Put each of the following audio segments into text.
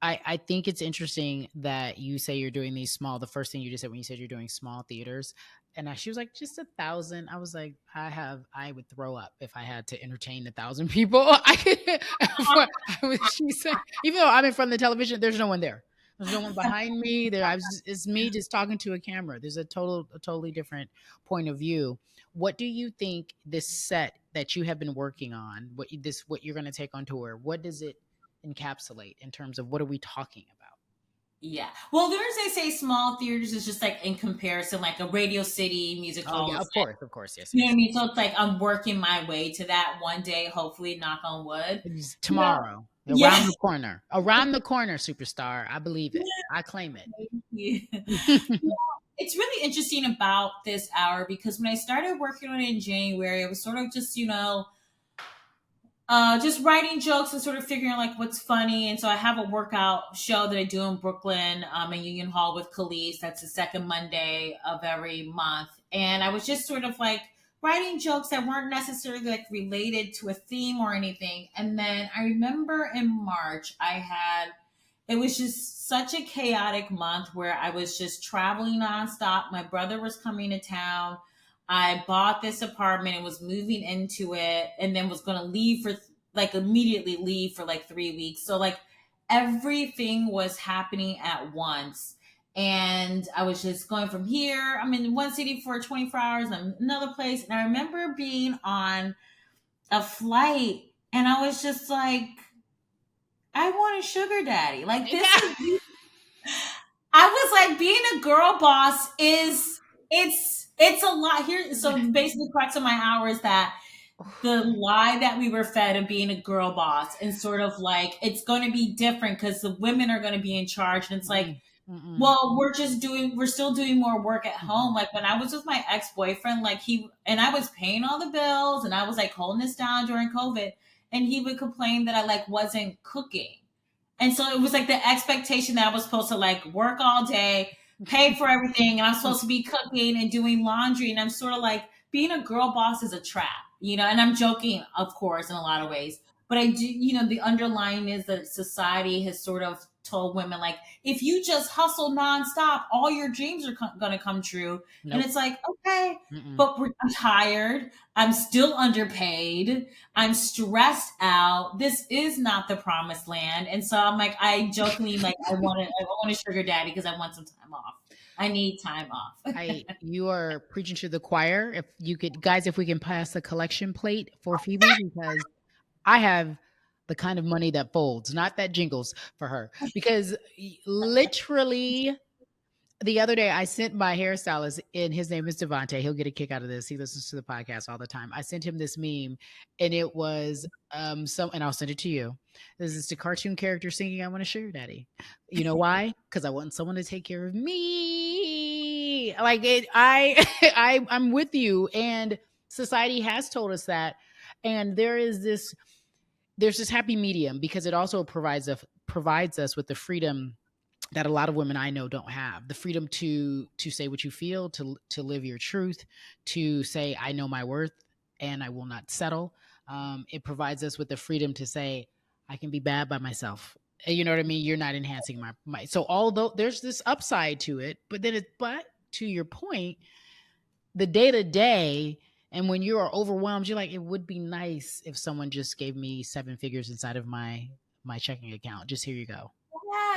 I think it's interesting that you say you're doing these small. The first thing you just said when you said you're doing small theaters, and she was like, just 1,000. I was like, I would throw up if I had to entertain 1,000 people. I could. She said, even though I'm in front of the television, there's no one there. There's no one behind me. It's me just talking to a camera. There's a totally different point of view. What do you think this set that you have been working on, what you're going to take on tour, what does it encapsulate in terms of what are we talking about? Yeah. Well, the reason I say small theaters is just like in comparison, like a Radio City music Oh hall yeah, is, of course, yes, you know what yes. I mean? So it's like I'm working my way to that one day, hopefully, knock on wood. It's You know? tomorrow, Yes. around the corner, superstar. I believe it. I claim Yeah. it. It's really interesting about this hour because when I started working on it in January, it was sort of just, just writing jokes and sort of figuring out like what's funny. And so I have a workout show that I do in Brooklyn, in Union Hall with Khalees. That's the second Monday of every month. And I was just sort of like writing jokes that weren't necessarily like related to a theme or anything. And then I remember in March, it was just such a chaotic month where I was just traveling nonstop. My brother was coming to town. I bought this apartment and was moving into it and then was going to leave for like immediately leave for like 3 weeks. So like everything was happening at once. And I was just going from here. I'm in one city for 24 hours, I'm in another place. And I remember being on a flight and I was just like, I want a sugar daddy. Like this Yeah. is I was like, being a girl boss is it's a lot here. So basically, the crux of my hour is that the lie that we were fed of being a girl boss and sort of like it's going to be different because the women are going to be in charge, and it's like, Mm-mm, mm-mm, well, we're still doing more work at home. mm-mm. Like when I was with my ex boyfriend, like I was paying all the bills and I was like holding this down during COVID, and he would complain that I like wasn't cooking. And so it was like the expectation that I was supposed to like work all day, pay for everything, and I'm supposed to be cooking and doing laundry. And I'm sort of like, being a girl boss is a trap, and I'm joking, of course, in a lot of ways. But I do, the underlying is that society has sort of told women, like, if you just hustle nonstop, all your dreams are going to come true. And Nope. it's like, okay, Mm-mm. but I'm tired. I'm still underpaid. I'm stressed out. This is not the promised land. And so I'm like, I jokingly like, I want a sugar daddy because I want some time off. I need time off. You are preaching to the choir. If you could, guys, if we can pass the collection plate for Phoebe, because I have the kind of money that folds, not that jingles for her. Because literally the other day I sent my hairstylist, and his name is Devonte. He'll get a kick out of this. He listens to the podcast all the time. I sent him this meme, and it was and I'll send it to you. This is the cartoon character singing "I Want a Sugar Daddy." You know why? Because I want someone to take care of me. Like it, I'm with you, and society has told us that, and there's this happy medium because it also provides us with the freedom that a lot of women I know don't have, the freedom to say what you feel, to live your truth, to say I know my worth and I will not settle. It provides us with the freedom to say I can be bad by myself. You know what I mean? You're not enhancing my. So although there's this upside to it, but to your point, the day to day. And when you are overwhelmed, you're like, it would be nice if someone just gave me 7 figures inside of my checking account. Just here you go.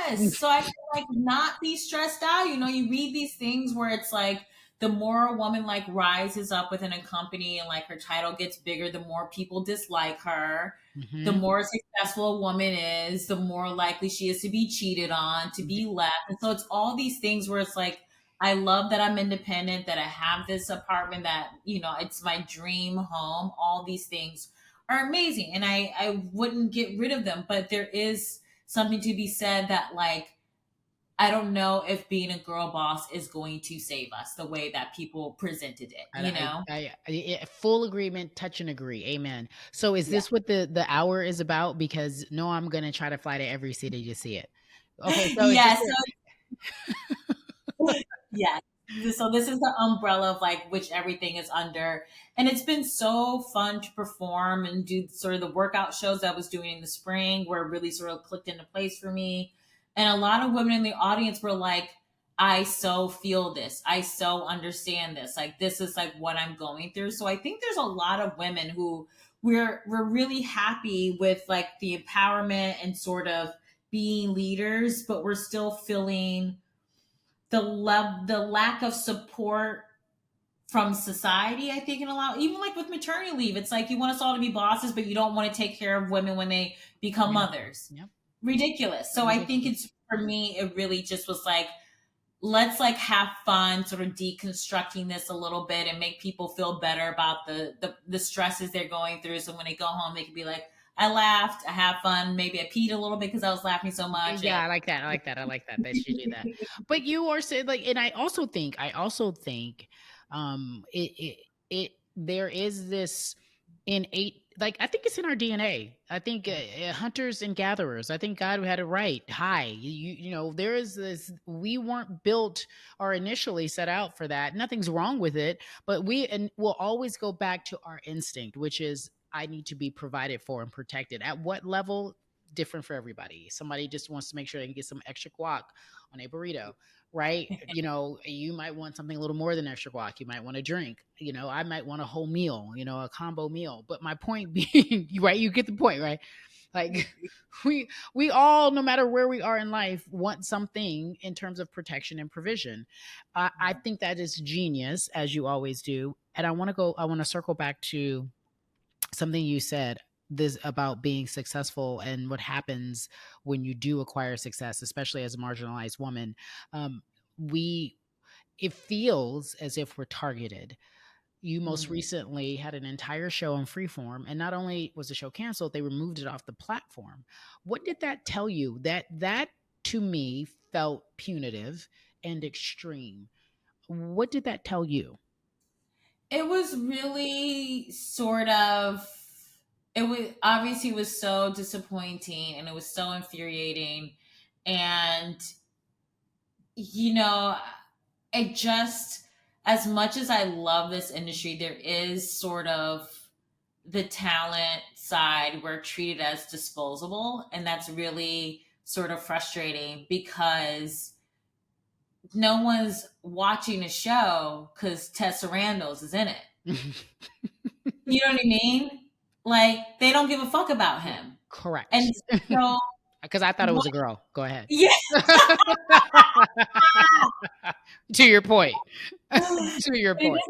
Yes. So I can like not be stressed out. You read these things where it's like the more a woman like rises up within a company and like her title gets bigger, the more people dislike her. The Hmm. more successful a woman is, the more likely she is to be cheated on, to be left. And so it's all these things where it's like, I love that I'm independent, that I have this apartment, that, it's my dream home. All these things are amazing. And I wouldn't get rid of them, but there is something to be said that like I don't know if being a girl boss is going to save us the way that people presented it, Full agreement, touch and agree. Amen. So is Yeah. this what the hour is about? Because no, I'm gonna try to fly to every city to see it. Okay, so it's Yeah, just so yeah. So this is the umbrella of like which everything is under. And it's been so fun to perform and do sort of the workout shows that I was doing in the spring where it really sort of clicked into place for me. And a lot of women in the audience were like, I so feel this. I so understand this. Like this is like what I'm going through. So I think there's a lot of women who we're really happy with like the empowerment and sort of being leaders, but we're still feeling the lack of support from society. I think in a lot, even like with maternity leave, it's like you want us all to be bosses, but you don't want to take care of women when they become Yeah. mothers. Yep. Ridiculous. So I think Ridiculous. it's, for me, it really just was like, let's like have fun sort of deconstructing this a little bit and make people feel better about the stresses they're going through, so when they go home they can be like, I laughed, I have fun, maybe I peed a little bit because I was laughing so much. Yeah, And I like that. I like that. I like that. That you do that. But you are saying like, and I also think, it there is this innate, like I think it's in our DNA. I think hunters and gatherers. I think God had it right. Hi, there is this. We weren't built or initially set out for that. Nothing's wrong with it, but we'll always go back to our instinct, which is I need to be provided for and protected. At what level? Different for everybody. Somebody just wants to make sure they can get some extra guac on a burrito, right? You might want something a little more than extra guac. You might want a drink. I might want a whole meal, a combo meal. But my point being, right? You get the point, right? Like we all, no matter where we are in life, want something in terms of protection and provision. I think that is genius, as you always do. And I want to circle back to something you said this about being successful and what happens when you do acquire success, especially as a marginalized woman. We It feels as if we're targeted. You most Mhm. recently had an entire show on Freeform, and not only was the show canceled, they removed it off the platform. What did that tell you? That to me felt punitive and extreme. What did that tell you? It was really sort of, it was obviously was so disappointing and it was so infuriating. And you know, it just, as much as I love this industry, there is sort of the talent side where treated as disposable, and that's really sort of frustrating because no one's watching a show because Tessa Randall's is in it. You know what I mean? Like they don't give a fuck about him. And Correct. so Because I thought it was what, a girl. Go ahead. yeah. To your point. To your point.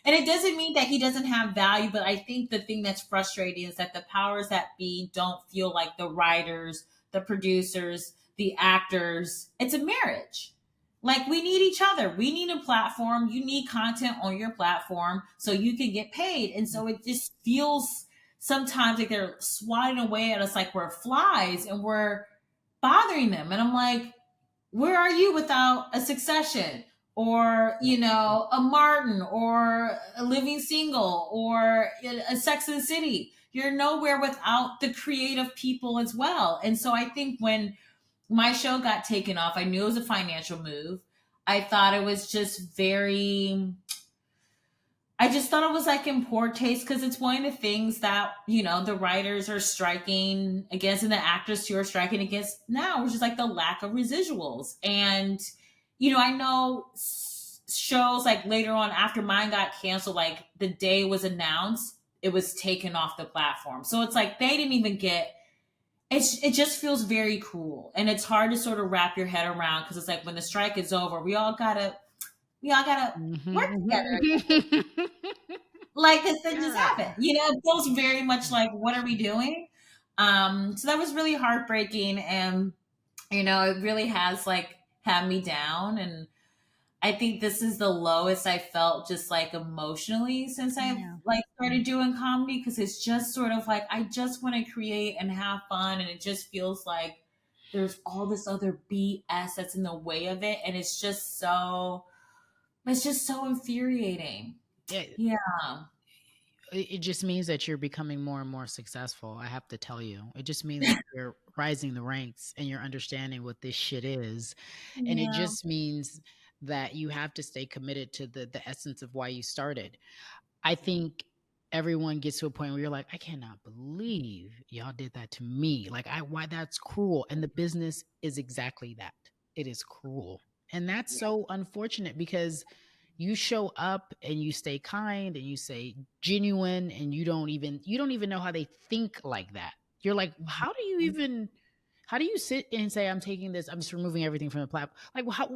And it doesn't mean that he doesn't have value, but I think the thing that's frustrating is that the powers that be don't feel like the writers, the producers, the actors. It's a marriage. Like we need each other. We need a platform. You need content on your platform so you can get paid. And so it just feels sometimes like they're swatting away at us like we're flies and we're bothering them. And I'm like, where are you without a Succession or a Martin or a Living Single or a Sex and the City? You're nowhere without the creative people as well. And so I think when my show got taken off, I knew it was a financial move. I thought it was just very, I just thought it was like in poor taste because it's one of the things that, the writers are striking against and the actors too are striking against now, which is like the lack of residuals. And, I know shows like later on after mine got canceled, like the day it was announced, it was taken off the platform. So it's like they didn't even get, it just feels very cruel. And it's hard to sort of wrap your head around because it's like when the strike is over, we all gotta work together. Mhm. Like this thing just Yeah. happened. It feels very much like, what are we doing? So that was really heartbreaking, and it really has like had me down. And I think this is the lowest I felt just like emotionally since I've Yeah. like started doing comedy because it's just sort of like I just want to create and have fun, and it just feels like there's all this other BS that's in the way of it, and it's just so infuriating. Yeah. Yeah. It just means that you're becoming more and more successful. I have to tell you. It just means that you're rising the ranks and you're understanding what this shit is. And it Yeah. just means that you have to stay committed to the essence of why you started. I think everyone gets to a point where you're like, I cannot believe y'all did that to me. Like, why that's cruel. And the business is exactly that. It is cruel. And that's Yeah. so unfortunate because you show up and you stay kind and you say genuine and you don't even know how they think like that. You're like, how do you sit and say, I'm taking this, I'm just removing everything from the platform? Like, how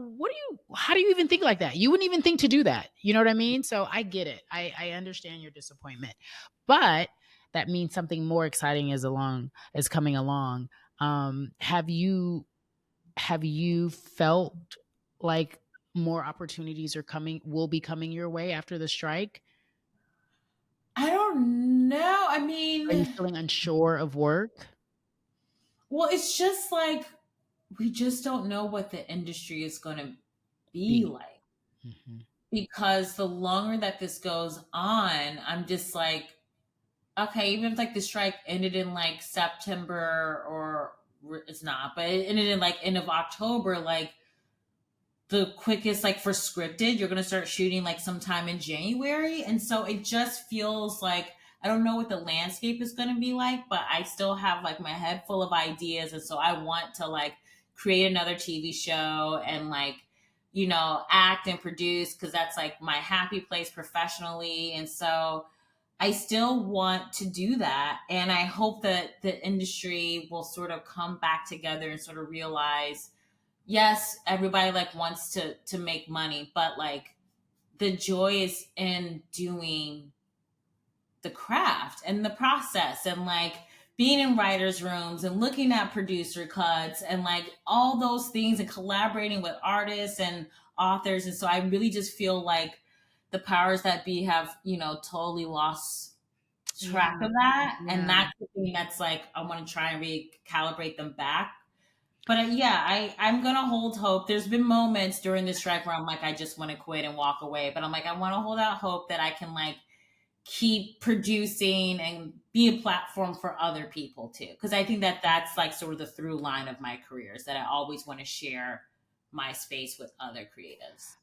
do you even think like that? You wouldn't even think to do that. You know what I mean? So I get it. I understand your disappointment, but that means something more exciting is coming along. Have you felt like more opportunities will be coming your way after the strike? I don't know. I Are you mean, feeling unsure of work? well, it's just like we just don't know what the industry is going to be Be. like, Hmm. because the longer that this goes on, I'm just like, okay, even if like the strike ended in like September, or it's not, but it ended in like end of October, like the quickest, like for scripted, you're going to start shooting like sometime in January. And so it just feels like I don't know what the landscape is going to be like, but I still have like my head full of ideas. And so I want to like create another TV show and like, act and produce, because that's like my happy place professionally. And so I still want to do that. And I hope that the industry will sort of come back together and sort of realize, yes, everybody like wants to make money, but like the joy is in doing the craft and the process, and like being in writers rooms and looking at producer cuts and like all those things, and collaborating with artists and authors. And so I really just feel like the powers that be have, totally lost Yeah, track of that. And yeah. that's the thing that's like I want to try and recalibrate them back. But yeah, I'm gonna hold hope. There's been moments during this strike where I'm like, I just want to quit and walk away. But I'm like, I want to hold out hope that I can like keep producing and be a platform for other people too. Because I think that that's like sort of the through line of my career, is that I always want to share my space with other creatives.